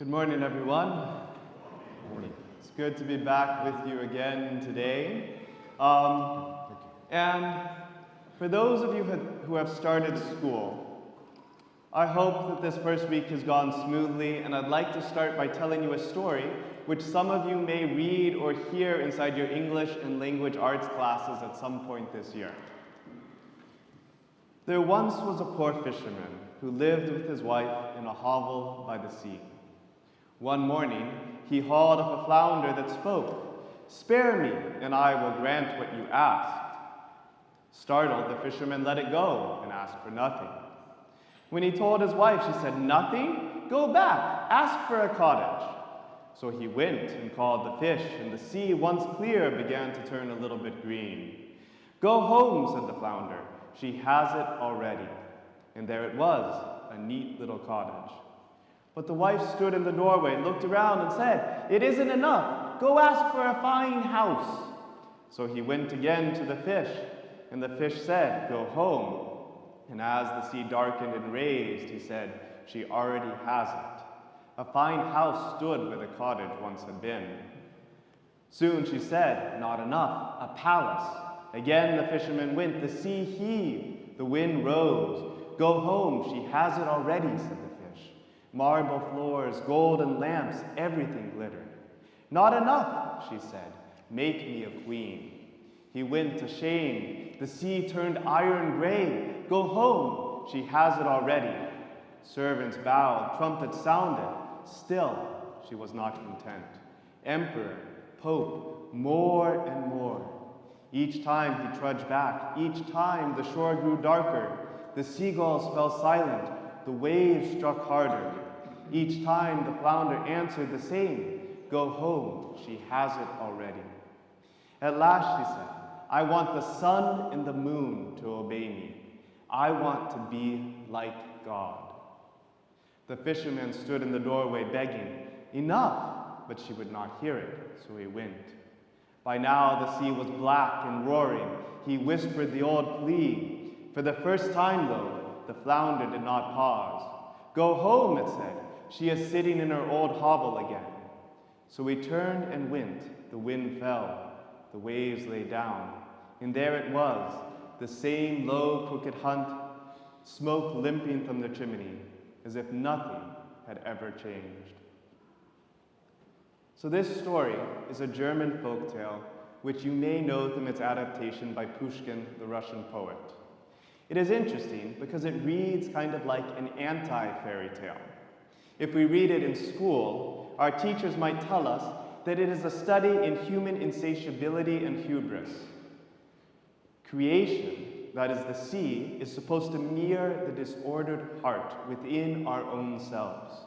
Good morning, everyone. Good morning. It's good to be back with you again today. And for those of you who have started school, I hope that this first week has gone smoothly, and I'd like to start by telling you a story which some of you may read or hear inside your English and language arts classes at some point this year. There once was a poor fisherman who lived with his wife in a hovel by the sea. One morning, he hauled up a flounder that spoke, "Spare me, and I will grant what you asked." Startled, the fisherman let it go and asked for nothing. When he told his wife, she said, "Nothing? Go back, ask for a cottage." So he went and called the fish, and the sea, once clear, began to turn a little bit green. "Go home," said the flounder. "She has it already." And there it was, a neat little cottage. But the wife stood in the doorway, looked around, and said, "It isn't enough. Go ask for a fine house." So he went again to the fish, and the fish said, "Go home." And as the sea darkened and raised, he said, "She already has it." A fine house stood where the cottage once had been. Soon she said, "Not enough, a palace." Again the fisherman went, the sea heaved, the wind rose. "Go home, she has it already," said the fish. Marble floors, golden lamps, everything glittered. "Not enough," she said, "make me a queen." He went ashamed, the sea turned iron gray. "Go home, she has it already." Servants bowed, trumpets sounded. Still, she was not content. Emperor, pope, more and more. Each time he trudged back, each time the shore grew darker. The seagulls fell silent, the waves struck harder. Each time the flounder answered the same, "Go home, she has it already." At last she said, "I want the sun and the moon to obey me. I want to be like God." The fisherman stood in the doorway begging, "Enough!" But she would not hear it, so he went. By now the sea was black and roaring. He whispered the old plea. For the first time, though, the flounder did not pause. "Go home," it said. "She is sitting in her old hovel again." So he turned and went. The wind fell. The waves lay down. And there it was, the same low, crooked hut, smoke limping from the chimney, as if nothing had ever changed. So this story is a German folktale, which you may know from its adaptation by Pushkin, the Russian poet. It is interesting because it reads kind of like an anti-fairy tale. If we read it in school, our teachers might tell us that it is a study in human insatiability and hubris. Creation, that is the sea, is supposed to mirror the disordered heart within our own selves.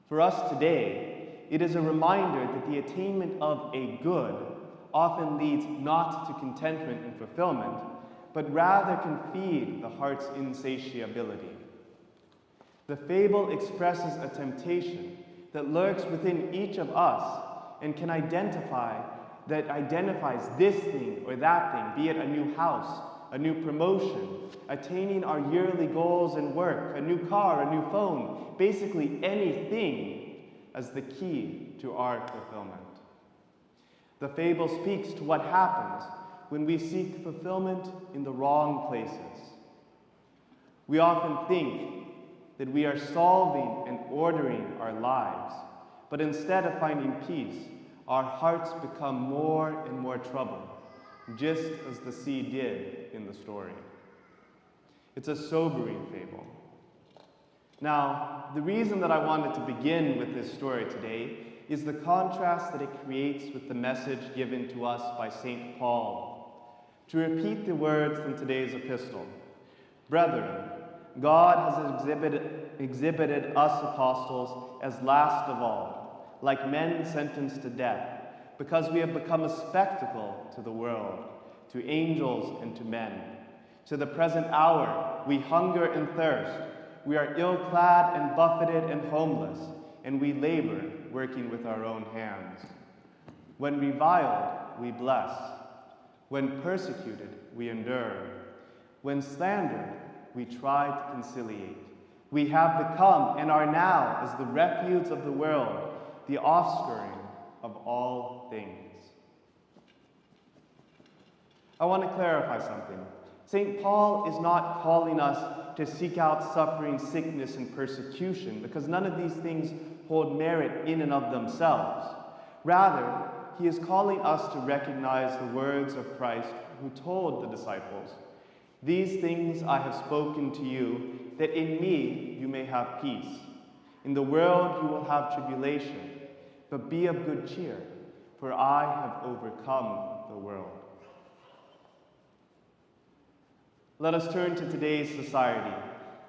For us today, it is a reminder that the attainment of a good often leads not to contentment and fulfillment, but rather can feed the heart's insatiability. The fable expresses a temptation that lurks within each of us and can identifies this thing or that thing, be it a new house, a new promotion, attaining our yearly goals in work, a new car, a new phone, basically anything as the key to our fulfillment. The fable speaks to what happens when we seek fulfillment in the wrong places. We often think that we are solving and ordering our lives, but instead of finding peace, our hearts become more and more troubled, just as the sea did in the story. It's a sobering fable. Now, the reason that I wanted to begin with this story today is the contrast that it creates with the message given to us by St. Paul. To repeat the words from today's epistle, "Brethren, God has exhibited us apostles as last of all, like men sentenced to death, because we have become a spectacle to the world, to angels and to men. To the present hour we hunger and thirst, we are ill-clad and buffeted and homeless, and we labor, working with our own hands. When reviled, we bless. When persecuted, we endure. When slandered, we try to conciliate. We have become and are now as the refuse of the world, the offspring of all things. I want to clarify something. St. Paul is not calling us to seek out suffering, sickness, and persecution, because none of these things hold merit in and of themselves. Rather, he is calling us to recognize the words of Christ who told the disciples, "These things I have spoken to you, that in me you may have peace. In the world you will have tribulation, but be of good cheer, for I have overcome the world." Let us turn to today's society.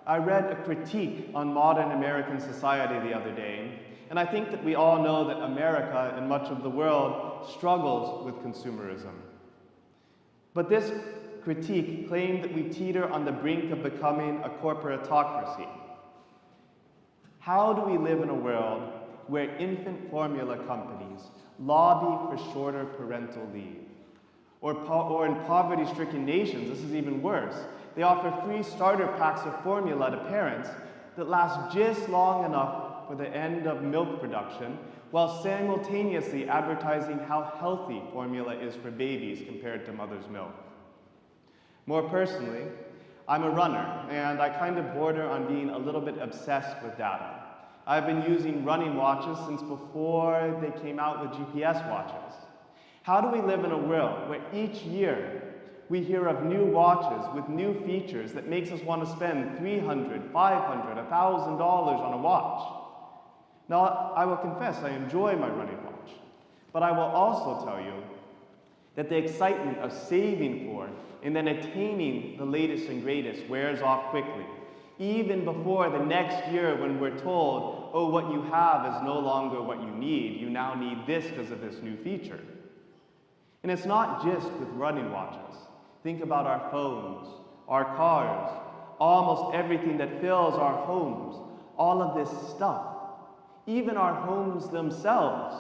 I read a critique on modern American society the other day, and I think that we all know that America and much of the world struggles with consumerism. But this critique claimed that we teeter on the brink of becoming a corporatocracy. How do we live in a world where infant formula companies lobby for shorter parental leave? Or in poverty-stricken nations, this is even worse. They offer free starter packs of formula to parents that last just long enough for the end of milk production, while simultaneously advertising how healthy formula is for babies compared to mother's milk. More personally, I'm a runner, and I kind of border on being a little bit obsessed with data. I've been using running watches since before they came out with GPS watches. How do we live in a world where each year we hear of new watches with new features that makes us want to spend $300, $500, $1,000 on a watch? Now, I will confess I enjoy my running watch, but I will also tell you that the excitement of saving for and then attaining the latest and greatest wears off quickly, even before the next year when we're told, oh, what you have is no longer what you need. You now need this because of this new feature. And it's not just with running watches. Think about our phones, our cars, almost everything that fills our homes, all of this stuff. Even our homes themselves,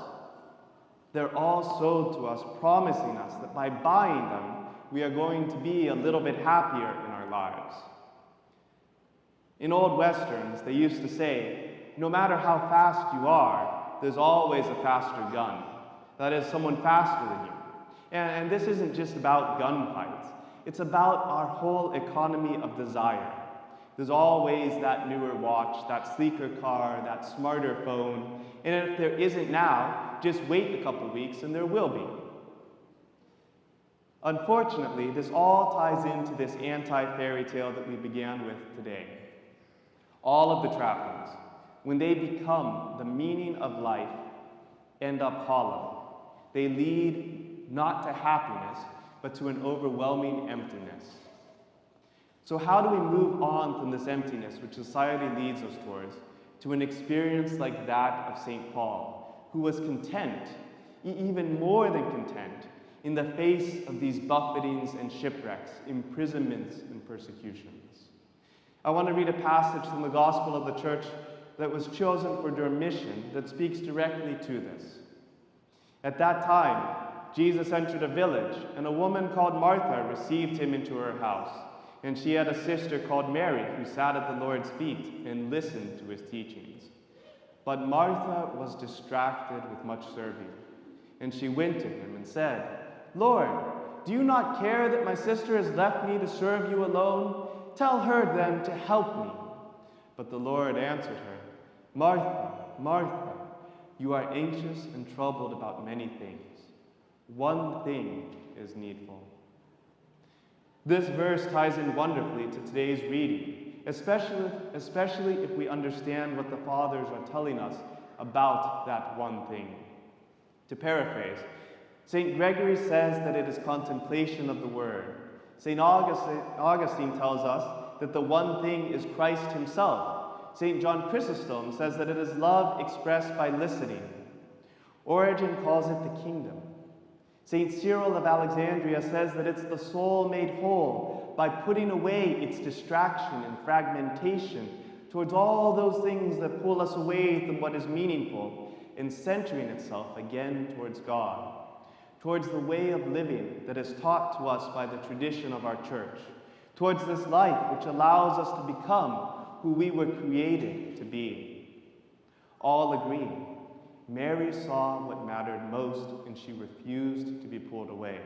they're all sold to us, promising us that by buying them, we are going to be a little bit happier in our lives. In old Westerns, they used to say, no matter how fast you are, there's always a faster gun. That is, someone faster than you. And this isn't just about gunfights. It's about our whole economy of desire. There's always that newer watch, that sleeker car, that smarter phone. And if there isn't now, just wait a couple weeks and there will be. Unfortunately, this all ties into this anti-fairy tale that we began with today. All of the trappings, when they become the meaning of life, end up hollow. They lead not to happiness, but to an overwhelming emptiness. So how do we move on from this emptiness, which society leads us towards, to an experience like that of St. Paul, who was content, even more than content, in the face of these buffetings and shipwrecks, imprisonments and persecutions? I want to read a passage from the Gospel of the Church that was chosen for their mission that speaks directly to this. At that time, Jesus entered a village, and a woman called Martha received him into her house. And she had a sister called Mary, who sat at the Lord's feet and listened to his teachings. But Martha was distracted with much serving. And she went to him and said, Lord, do you not care that my sister has left me to serve you alone? Tell her then to help me. But the Lord answered her, Martha, Martha, you are anxious and troubled about many things. One thing is needful. This verse ties in wonderfully to today's reading, especially if we understand what the Fathers are telling us about that one thing. To paraphrase, St. Gregory says that it is contemplation of the Word. St. Augustine tells us that the one thing is Christ himself. St. John Chrysostom says that it is love expressed by listening. Origen calls it the kingdom. St. Cyril of Alexandria says that it's the soul made whole by putting away its distraction and fragmentation towards all those things that pull us away from what is meaningful and centering itself again towards God, towards the way of living that is taught to us by the tradition of our church, towards this life which allows us to become who we were created to be. All agree. Mary saw what mattered most, and she refused to be pulled away.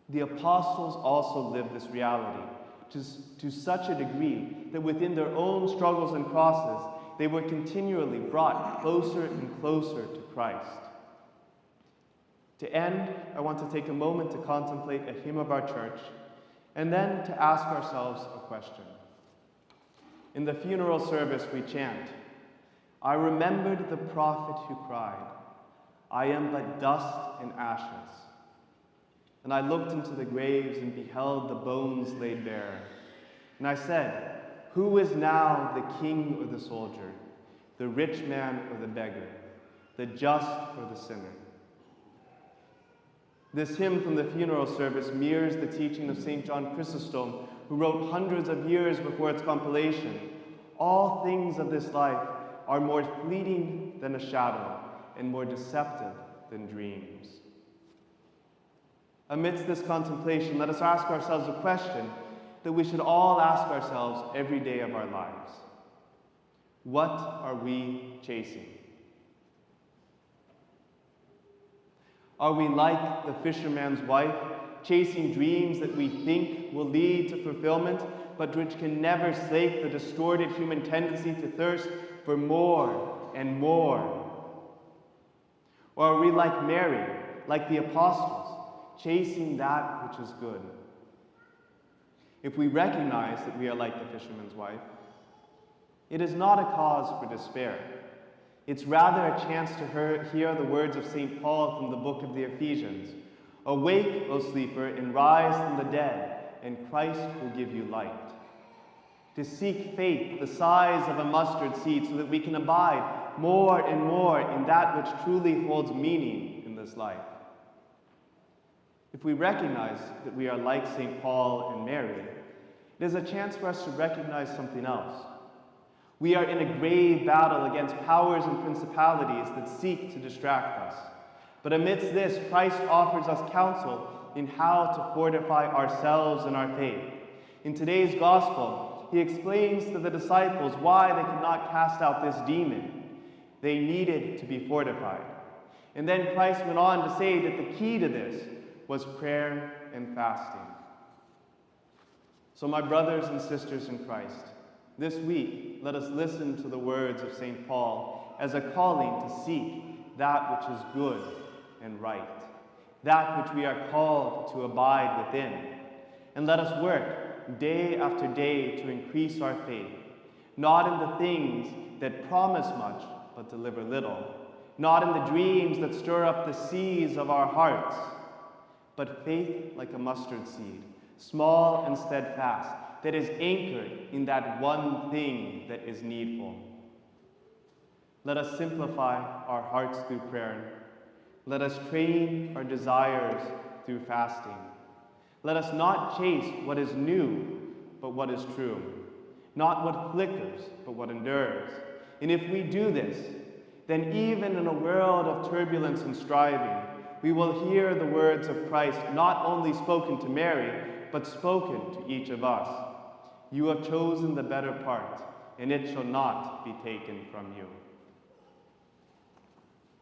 The apostles also lived this reality to such a degree that within their own struggles and crosses, they were continually brought closer and closer to Christ. To end, I want to take a moment to contemplate a hymn of our church, and then to ask ourselves a question. In the funeral service, we chant, "I remembered the prophet who cried, 'I am but dust and ashes.' And I looked into the graves and beheld the bones laid bare. And I said, 'Who is now the king or the soldier, the rich man or the beggar, the just or the sinner?'" This hymn from the funeral service mirrors the teaching of St. John Chrysostom, who wrote hundreds of years before its compilation, "All things of this life are more fleeting than a shadow and more deceptive than dreams." Amidst this contemplation, let us ask ourselves a question that we should all ask ourselves every day of our lives. What are we chasing? Are we like the fisherman's wife, chasing dreams that we think will lead to fulfillment, but which can never slake the distorted human tendency to thirst for more and more? Or are we like Mary, like the apostles, chasing that which is good? If we recognize that we are like the fisherman's wife, it is not a cause for despair. It's rather a chance to hear the words of St. Paul from the book of the Ephesians. "Awake, O sleeper, and rise from the dead, and Christ will give you light." To seek faith the size of a mustard seed so that we can abide more and more in that which truly holds meaning in this life. If we recognize that we are like St. Paul and Mary, it is a chance for us to recognize something else. We are in a grave battle against powers and principalities that seek to distract us. But amidst this, Christ offers us counsel in how to fortify ourselves in our faith. In today's gospel, he explains to the disciples why they could not cast out this demon. They needed to be fortified. And then Christ went on to say that the key to this was prayer and fasting. So my brothers and sisters in Christ, this week, let us listen to the words of St. Paul as a calling to seek that which is good and right, that which we are called to abide within. And let us work day after day to increase our faith, not in the things that promise much but deliver little, not in the dreams that stir up the seas of our hearts, but faith like a mustard seed, small and steadfast, that is anchored in that one thing that is needful. Let us simplify our hearts through prayer. Let us train our desires through fasting. Let us not chase what is new, but what is true. Not what flickers, but what endures. And if we do this, then even in a world of turbulence and striving, we will hear the words of Christ not only spoken to Mary, but spoken to each of us. "You have chosen the better part, and it shall not be taken from you."